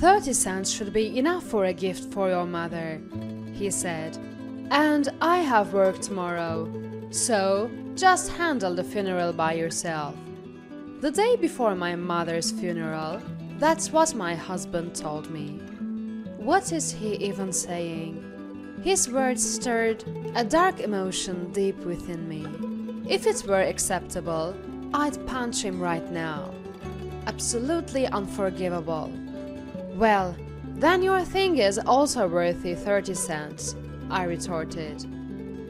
30 cents should be enough for a gift for your mother, he said. And I have work tomorrow, so just handle the funeral by yourself. The day before my mother's funeral, that's what my husband told me. What is he even saying? His words stirred a dark emotion deep within me. If it were acceptable, I'd punch him right now. Absolutely unforgivable. Well, then your thing is also worthy 30 cents, I retorted.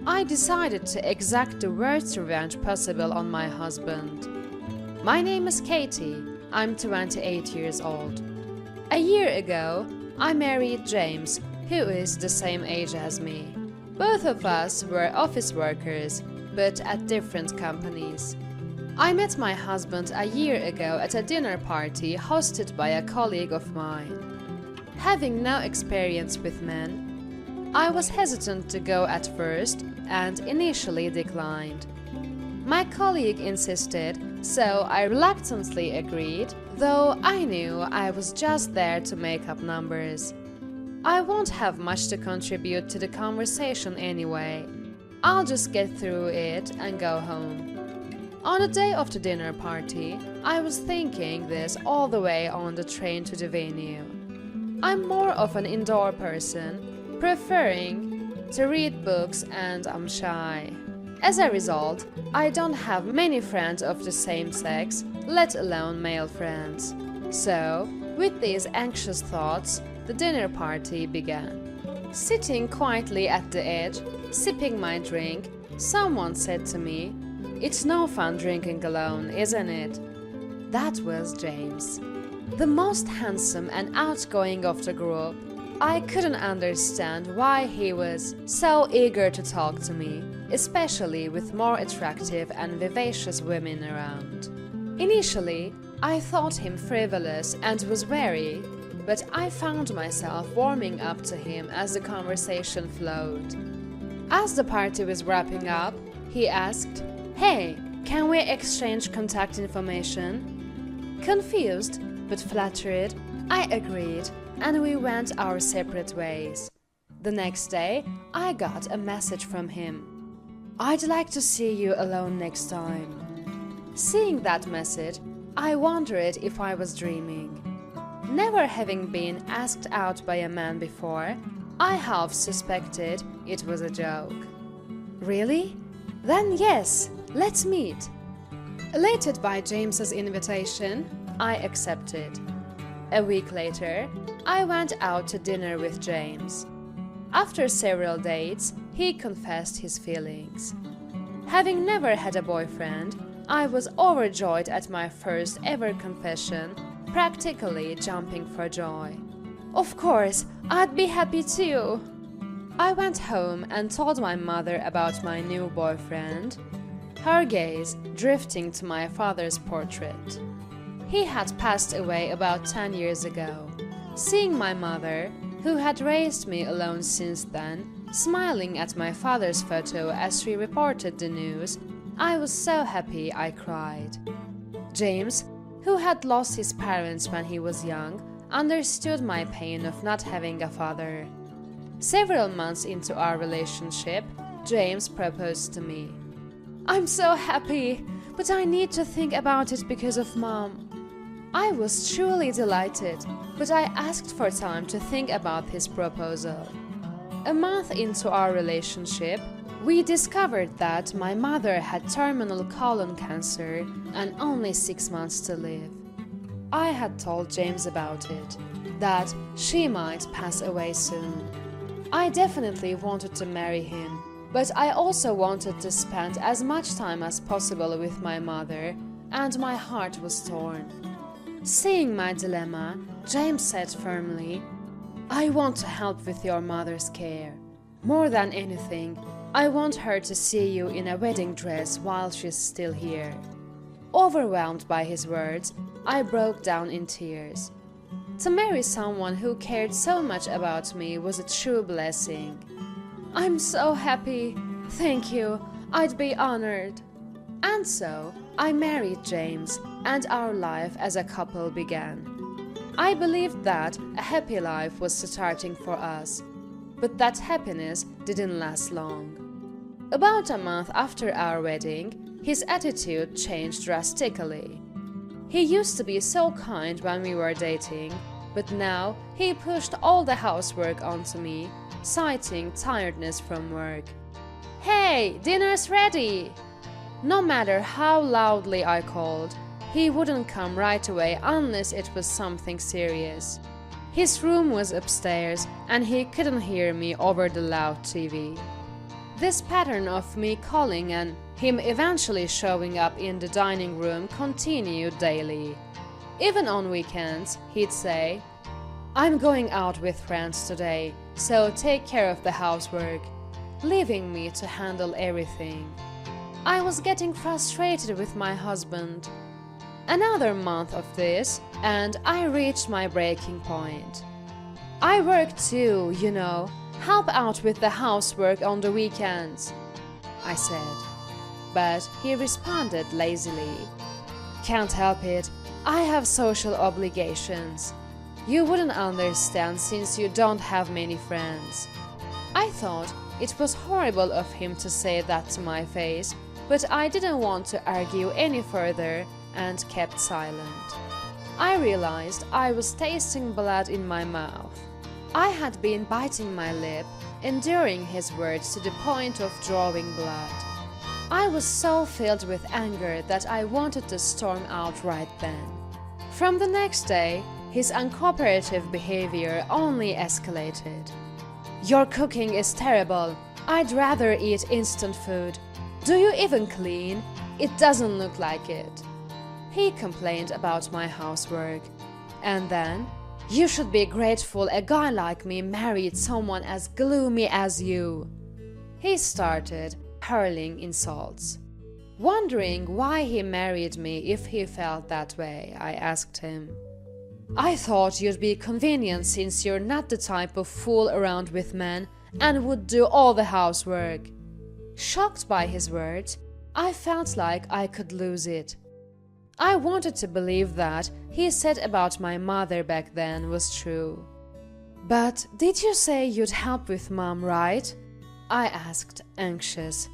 I decided to exact the worst revenge possible on my husband. My name is Katie. I'm 28 years old. A year ago, I married James, who is the same age as me. Both of us were office workers, but at different companies. I met my husband a year ago at a dinner party hosted by a colleague of mine. Having no experience with men, I was hesitant to go at first and initially declined. My colleague insisted, so I reluctantly agreed, though I knew I was just there to make up numbers. I won't have much to contribute to the conversation anyway. I'll just get through it and go home. On the day of the dinner party, I was thinking this all the way on the train to the venue. I'm more of an indoor person, preferring to read books, and I'm shy. As a result, I don't have many friends of the same sex, let alone male friends. So, with these anxious thoughts, the dinner party began. Sitting quietly at the edge, sipping my drink, someone said to me, "It's no fun drinking alone, isn't it?" That was James. The most handsome and outgoing of the group. I couldn't understand why he was so eager to talk to me, especially with more attractive and vivacious women around. Initially, I thought him frivolous and was wary, but I found myself warming up to him as the conversation flowed. As the party was wrapping up, he asked, "Hey, can we exchange contact information?" Confused but flattered, I agreed, and we went our separate ways. The next day, I got a message from him. "I'd like to see you alone next time." Seeing that message, I wondered if I was dreaming. Never having been asked out by a man before, I half suspected it was a joke. "Really? Then yes, let's meet." Elated by James's invitation, I accepted. A week later, I went out to dinner with James. After several dates, he confessed his feelings. Having never had a boyfriend, I was overjoyed at my first ever confession, practically jumping for joy. Of course, I'd be happy too. I went home and told my mother about my new boyfriend, her gaze drifting to my father's portrait. He had passed away about 10 years ago. Seeing my mother, who had raised me alone since then, smiling at my father's photo as she reported the news, I was so happy I cried. James, who had lost his parents when he was young, understood my pain of not having a father. Several months into our relationship, James proposed to me. "I'm so happy, but I need to think about it because of Mom." I was truly delighted, but I asked for time to think about his proposal. A month into our relationship, we discovered that my mother had terminal colon cancer and only 6 months to live. I had told James about it, that she might pass away soon. I definitely wanted to marry him, but I also wanted to spend as much time as possible with my mother, and my heart was torn. Seeing my dilemma, James said firmly, "I want to help with your mother's care. More than anything, I want her to see you in a wedding dress while she's still here." Overwhelmed by his words, I broke down in tears. To marry someone who cared so much about me was a true blessing. "I'm so happy. Thank you. I'd be honored." And so, I married James, and our life as a couple began. I believed that a happy life was starting for us, but that happiness didn't last long. About a month after our wedding, his attitude changed drastically. He used to be so kind when we were dating, but now he pushed all the housework onto me, citing tiredness from work. "Hey, dinner's ready!" No matter how loudly I called, he wouldn't come right away unless it was something serious. His room was upstairs and he couldn't hear me over the loud TV. This pattern of me calling and him eventually showing up in the dining room continued daily. Even on weekends, he'd say, "I'm going out with friends today, so take care of the housework," leaving me to handle everything. I was getting frustrated with my husband. Another month of this, and I reached my breaking point. "I work too, you know. Help out with the housework on the weekends," I said. But he responded lazily, "Can't help it. I have social obligations. You wouldn't understand since you don't have many friends." I thought it was horrible of him to say that to my face, but I didn't want to argue any further and kept silent. I realized I was tasting blood in my mouth. I had been biting my lip, enduring his words to the point of drawing blood. I was so filled with anger that I wanted to storm out right then. From the next day, his uncooperative behavior only escalated. "Your cooking is terrible. I'd rather eat instant food. Do you even clean? It doesn't look like it." He complained about my housework. And then, "You should be grateful a guy like me married someone as gloomy as you." He started hurling insults. Wondering why he married me if he felt that way, I asked him. "I thought you'd be convenient since you're not the type of fool around with men and would do all the housework." Shocked by his words, I felt like I could lose it. I wanted to believe that he said about my mother back then was true. "But did you say you'd help with Mom, right?" I asked, anxious.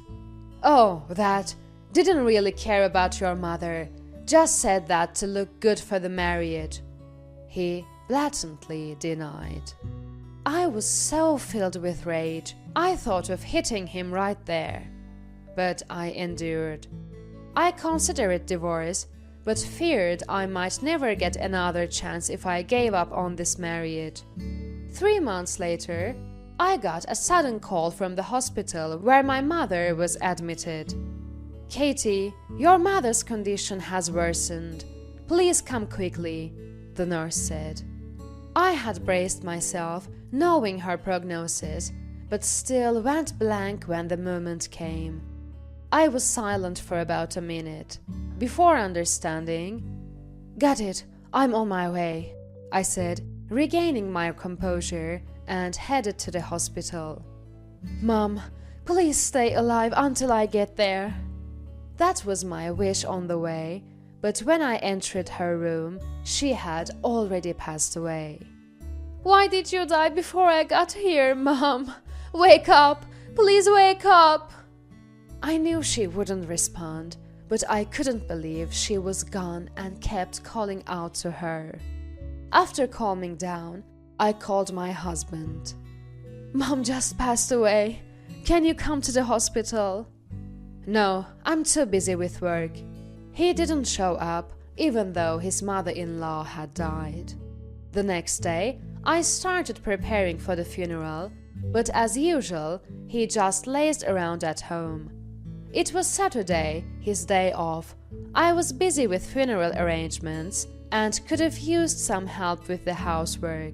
"Oh, that. Didn't really care about your mother. Just said that to look good for the marriage," he blatantly denied. I was so filled with rage, I thought of hitting him right there. But I endured. I considered divorce, but feared I might never get another chance if I gave up on this marriage. 3 months later, I got a sudden call from the hospital where my mother was admitted. "Katie, your mother's condition has worsened. Please come quickly," the nurse said. I had braced myself, knowing her prognosis, but still went blank when the moment came. I was silent for about a minute, before understanding. "Got it, I'm on my way," I said, regaining my composure, and headed to the hospital. "Mom, please stay alive until I get there." That was my wish on the way, but when I entered her room, she had already passed away. "Why did you die before I got here, Mom? Wake up! Please wake up!" I knew she wouldn't respond, but I couldn't believe she was gone and kept calling out to her. After calming down, I called my husband. "Mom just passed away. Can you come to the hospital?" "No, I'm too busy with work." He didn't show up, even though his mother-in-law had died. The next day, I started preparing for the funeral, but as usual, he just lazed around at home. It was Saturday, his day off. I was busy with funeral arrangements and could have used some help with the housework.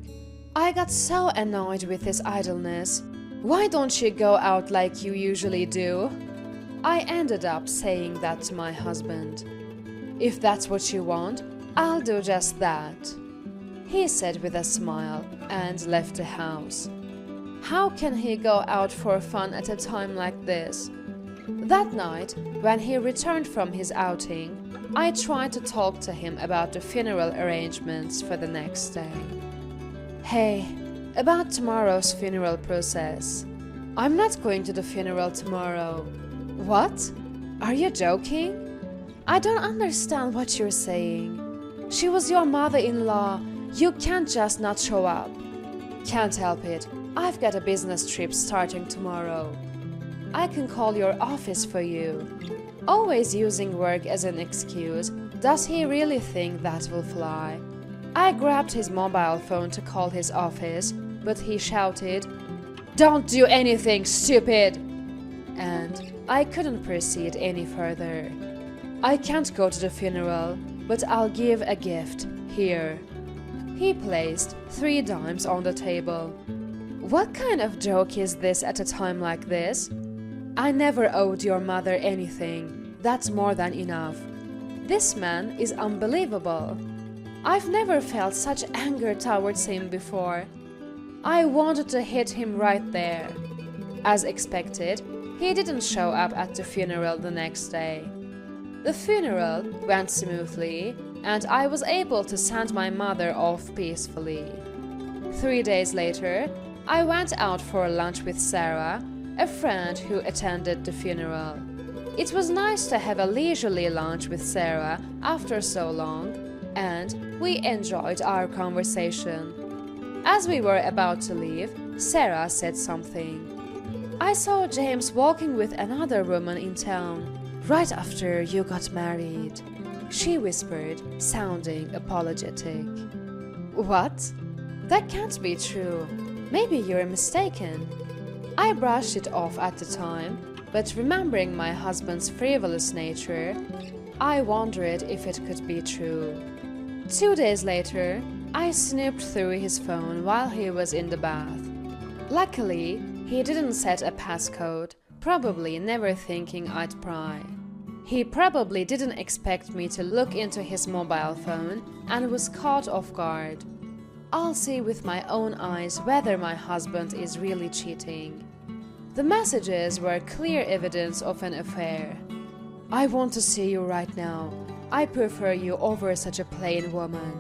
I got so annoyed with his idleness. "Why don't you go out like you usually do?" I ended up saying that to my husband. "If that's what you want, I'll do just that," he said with a smile and left the house. How can he go out for fun at a time like this? That night, when he returned from his outing, I tried to talk to him about the funeral arrangements for the next day. Hey, about tomorrow's funeral process. I'm not going to the funeral tomorrow. What? Are you joking? I don't understand what you're saying. She was your mother-in-law. You can't just not show up. Can't help it. I've got a business trip starting tomorrow. I can call your office for you. Always using work as an excuse. Does he really think that will fly? I grabbed his mobile phone to call his office, but he shouted, "Don't do anything, stupid!" And I couldn't proceed any further. I can't go to the funeral, but I'll give a gift. Here. He placed 3 dimes on the table. What kind of joke is this at a time like this? I never owed your mother anything. That's more than enough. This man is unbelievable. I've never felt such anger towards him before. I wanted to hit him right there. As expected, he didn't show up at the funeral the next day. The funeral went smoothly, and I was able to send my mother off peacefully. 3 days later, I went out for lunch with Sarah, a friend who attended the funeral. It was nice to have a leisurely lunch with Sarah after so long, and we enjoyed our conversation. As we were about to leave, Sarah said something. I saw James walking with another woman in town, right after you got married, she whispered, sounding apologetic. What? That can't be true. Maybe you're mistaken. I brushed it off at the time, but remembering my husband's frivolous nature, I wondered if it could be true. 2 days later, I snooped through his phone while he was in the bath. Luckily, he didn't set a passcode, probably never thinking I'd pry. He probably didn't expect me to look into his mobile phone and was caught off guard. I'll see with my own eyes whether my husband is really cheating. The messages were clear evidence of an affair. I want to see you right now. I prefer you over such a plain woman.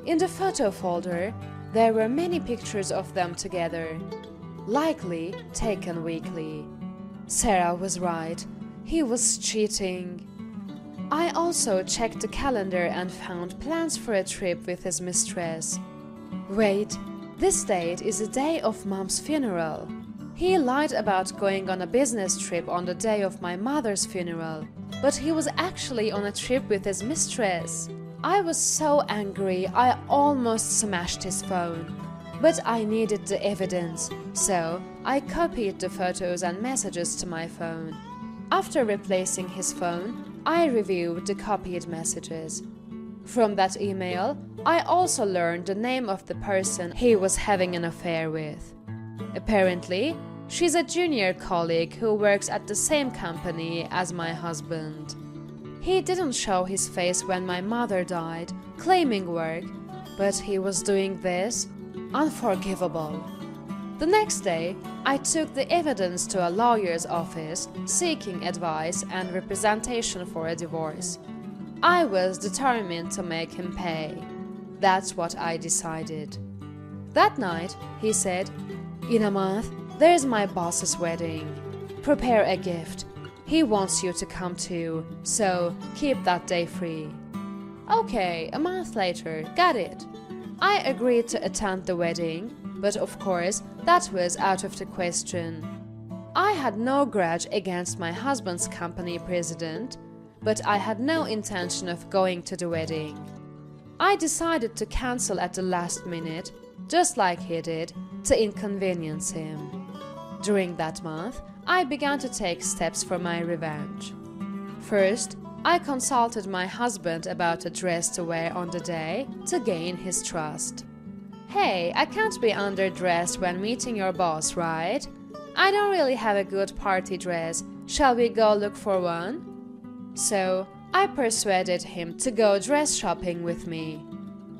In the photo folder, there were many pictures of them together, likely taken weekly. Sarah was right. He was cheating. I also checked the calendar and found plans for a trip with his mistress. Wait, this date is the day of Mom's funeral. He lied about going on a business trip on the day of my mother's funeral, but he was actually on a trip with his mistress. I was so angry I almost smashed his phone. But I needed the evidence, so I copied the photos and messages to my phone. After replacing his phone, I reviewed the copied messages. From that email, I also learned the name of the person he was having an affair with. Apparently, she's a junior colleague who works at the same company as my husband. He didn't show his face when my mother died, claiming work, but he was doing this. Unforgivable. The next day, I took the evidence to a lawyer's office, seeking advice and representation for a divorce. I was determined to make him pay. That's what I decided. That night, he said, "In a month, there's my boss's wedding. Prepare a gift. He wants you to come too, so keep that day free." Okay, a month later, got it. I agreed to attend the wedding, but of course, that was out of the question. I had no grudge against my husband's company president, but I had no intention of going to the wedding. I decided to cancel at the last minute, just like he did, to inconvenience him. During that month, I began to take steps for my revenge. First, I consulted my husband about a dress to wear on the day to gain his trust. Hey, I can't be underdressed when meeting your boss, right? I don't really have a good party dress. Shall we go look for one? So, I persuaded him to go dress shopping with me.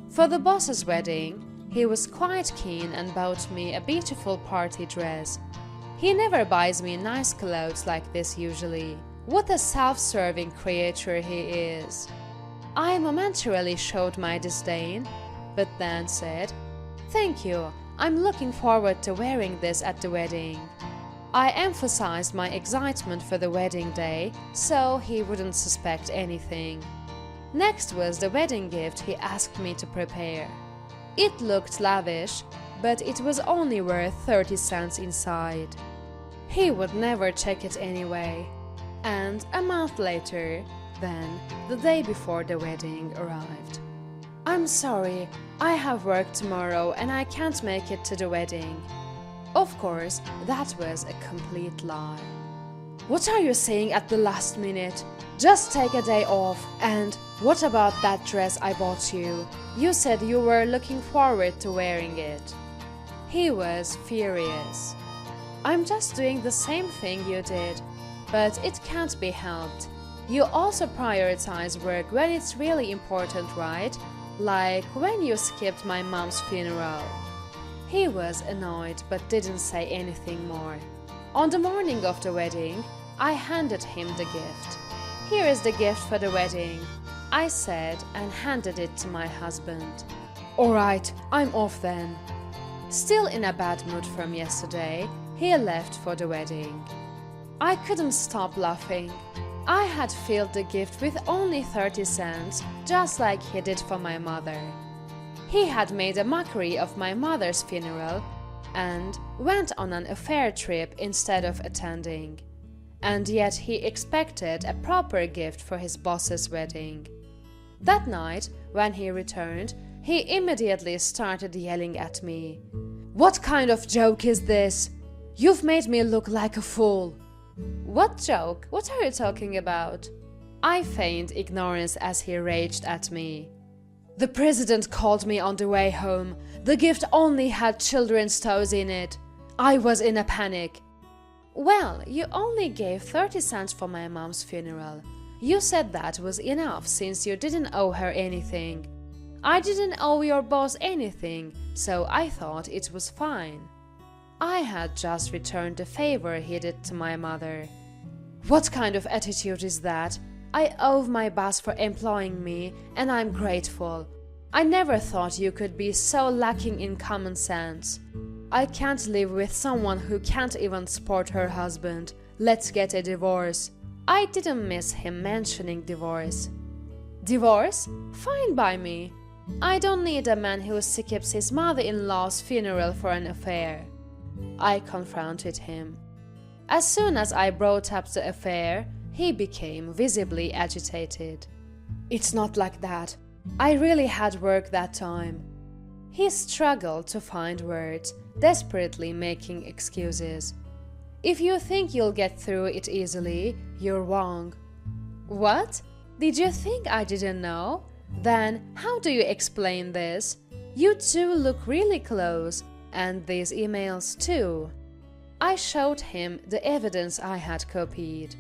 For the boss's wedding, he was quite keen and bought me a beautiful party dress. He never buys me nice clothes like this usually. What a self-serving creature he is. I momentarily showed my disdain, but then said, "Thank you, I'm looking forward to wearing this at the wedding." I emphasized my excitement for the wedding day, so he wouldn't suspect anything. Next was the wedding gift he asked me to prepare. It looked lavish, but it was only worth 30 cents inside. He would never check it anyway. And a month later, then, the day before the wedding arrived. "I'm sorry, I have work tomorrow and I can't make it to the wedding." Of course, that was a complete lie. "What are you saying at the last minute? Just take a day off. And what about that dress I bought you? You said you were looking forward to wearing it." He was furious. "I'm just doing the same thing you did, but it can't be helped. You also prioritize work when it's really important, right? Like when you skipped my mom's funeral." He was annoyed but didn't say anything more. On the morning of the wedding, I handed him the gift. "Here is the gift for the wedding," I said and handed it to my husband. "All right, I'm off then." Still in a bad mood from yesterday, he left for the wedding. I couldn't stop laughing. I had filled the gift with only 30 cents, just like he did for my mother. He had made a mockery of my mother's funeral and went on an affair trip instead of attending. And yet he expected a proper gift for his boss's wedding. That night, when he returned, he immediately started yelling at me. "What kind of joke is this? You've made me look like a fool." "What joke? What are you talking about?" I feigned ignorance as he raged at me. "The president called me on the way home. The gift only had children's toys in it. I was in a panic." "Well, you only gave 30 cents for my mom's funeral. You said that was enough since you didn't owe her anything. I didn't owe your boss anything, so I thought it was fine." I had just returned the favor he did to my mother. "What kind of attitude is that? I owe my boss for employing me, and I'm grateful. I never thought you could be so lacking in common sense. I can't live with someone who can't even support her husband. Let's get a divorce." I didn't miss him mentioning divorce. "Divorce? Fine by me. I don't need a man who skips his mother-in-law's funeral for an affair." I confronted him. As soon as I brought up the affair, he became visibly agitated. "It's not like that. I really had work that time." He struggled to find words, desperately making excuses. "If you think you'll get through it easily, you're wrong." "What? Did you think I didn't know? Then how do you explain this? You two look really close, and these emails too." I showed him the evidence I had copied.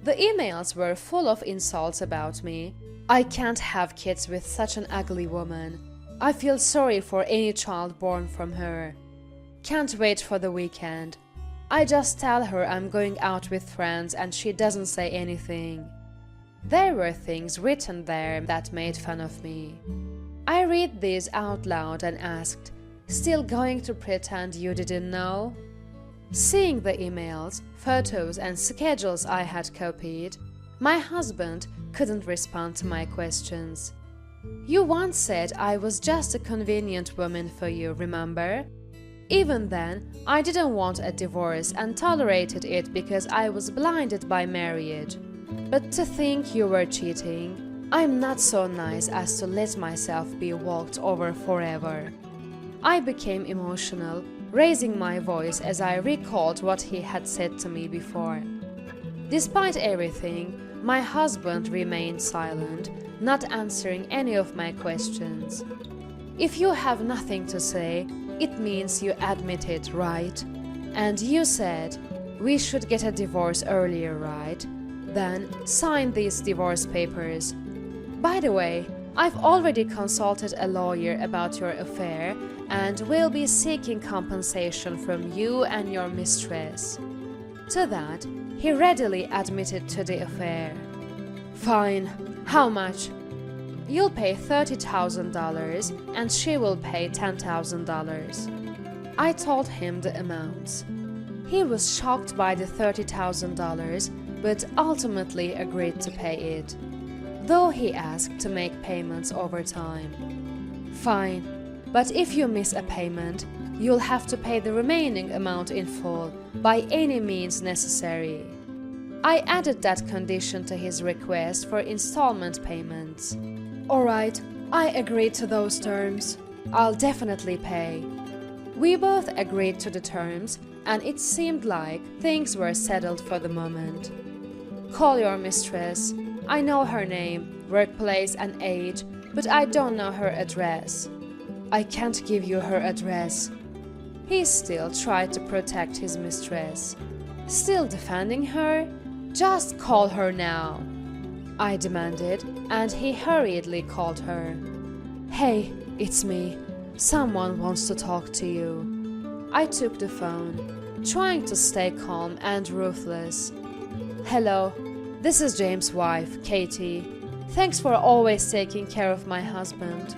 The emails were full of insults about me. "I can't have kids with such an ugly woman. I feel sorry for any child born from her. Can't wait for the weekend. I just tell her I'm going out with friends and she doesn't say anything." There were things written there that made fun of me. I read these out loud and asked, "Still going to pretend you didn't know?" Seeing the emails, photos and schedules I had copied, my husband couldn't respond to my questions. "You once said I was just a convenient woman for you, remember? Even then, I didn't want a divorce and tolerated it because I was blinded by marriage. But to think you were cheating, I'm not so nice as to let myself be walked over forever." I became emotional, raising my voice as I recalled what he had said to me before. Despite everything, my husband remained silent, not answering any of my questions. "If you have nothing to say, it means you admit it, right? And you said we should get a divorce earlier, right? Then sign these divorce papers. By the way, I've already consulted a lawyer about your affair and will be seeking compensation from you and your mistress." To that, he readily admitted to the affair. "Fine. How much?" "You'll pay $30,000 and she will pay $10,000. I told him the amounts. He was shocked by the $30,000, but ultimately agreed to pay it, though he asked to make payments over time. "Fine, but if you miss a payment, you'll have to pay the remaining amount in full by any means necessary." I added that condition to his request for installment payments. "All right, I agreed to those terms. I'll definitely pay." We both agreed to the terms, and it seemed like things were settled for the moment. "Call your mistress. I know her name, workplace, and age, but I don't know her address." "I can't give you her address." He still tried to protect his mistress. Still defending her? "Just call her now," I demanded, and he hurriedly called her. "Hey, it's me. Someone wants to talk to you." I took the phone, trying to stay calm and ruthless. "Hello, this is James' wife, Katie. Thanks for always taking care of my husband.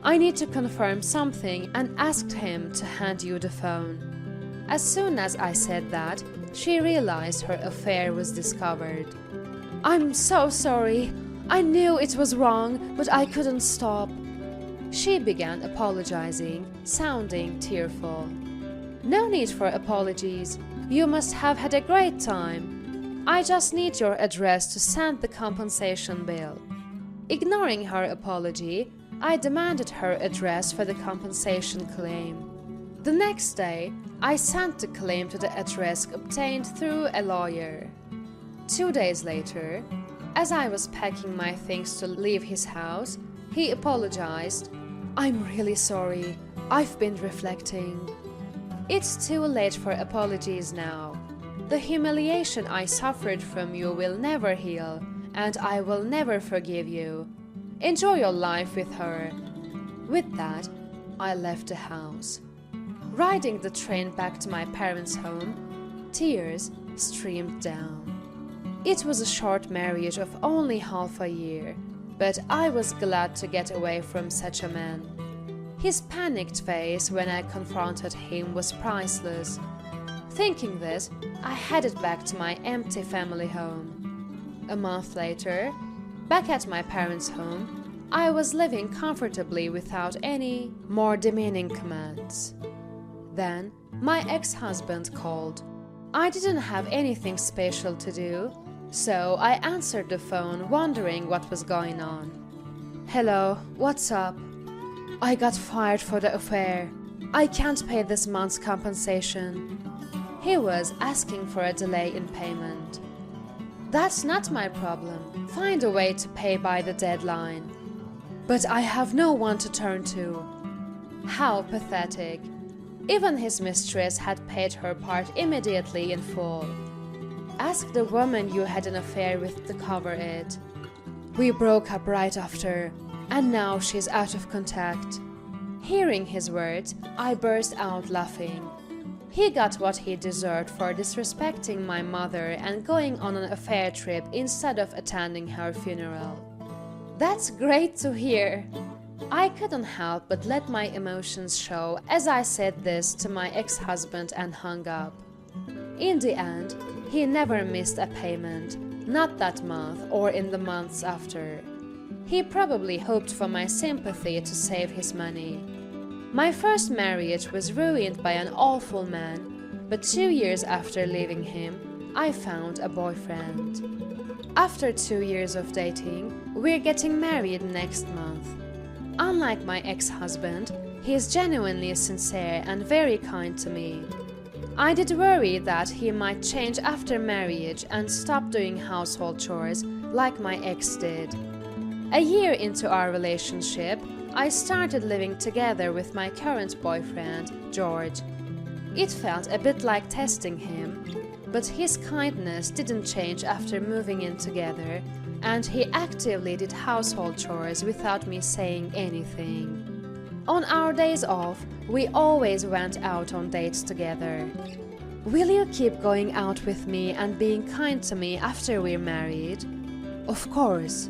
I need to confirm something and asked him to hand you the phone." As soon as I said that, she realized her affair was discovered. "I'm so sorry. I knew it was wrong, but I couldn't stop." She began apologizing, sounding tearful. "No need for apologies. You must have had a great time. I just need your address to send the compensation bill." Ignoring her apology, I demanded her address for the compensation claim. The next day, I sent the claim to the address obtained through a lawyer. 2 days later, as I was packing my things to leave his house, he apologized. "I'm really sorry. I've been reflecting." It's too late for apologies now. The humiliation I suffered from you will never heal, and I will never forgive you. Enjoy your life with her. With that, I left the house. Riding the train back to my parents' home, tears streamed down. It was a short marriage of only half a year, but I was glad to get away from such a man. His panicked face when I confronted him was priceless. Thinking this, I headed back to my empty family home. A month later, back at my parents' home, I was living comfortably without any more demeaning commands. Then, my ex-husband called. I didn't have anything special to do, so I answered the phone wondering what was going on. "Hello, what's up?" "I got fired for the affair. I can't pay this month's compensation." He was asking for a delay in payment. "That's not my problem. Find a way to pay by the deadline." "But I have no one to turn to." How pathetic. Even his mistress had paid her part immediately in full. Ask the woman you had an affair with to cover it. "We broke up right after, and now she's out of contact." Hearing his words, I burst out laughing. He got what he deserved for disrespecting my mother and going on an affair trip instead of attending her funeral. "That's great to hear." I couldn't help but let my emotions show as I said this to my ex-husband and hung up. In the end, he never missed a payment, not that month or in the months after. He probably hoped for my sympathy to save his money. My first marriage was ruined by an awful man, but 2 years after leaving him, I found a boyfriend. After 2 years of dating, we're getting married next month. Unlike my ex-husband, he is genuinely sincere and very kind to me. I did worry that he might change after marriage and stop doing household chores like my ex did. A year into our relationship, I started living together with my current boyfriend, George. It felt a bit like testing him, but his kindness didn't change after moving in together, and he actively did household chores without me saying anything. On our days off, we always went out on dates together. Will you keep going out with me and being kind to me after we're married? Of course,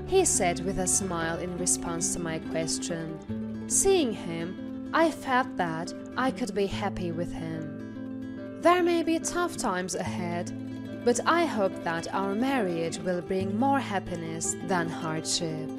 he said with a smile in response to my question. Seeing him, I felt that I could be happy with him. There may be tough times ahead, but I hope that our marriage will bring more happiness than hardship.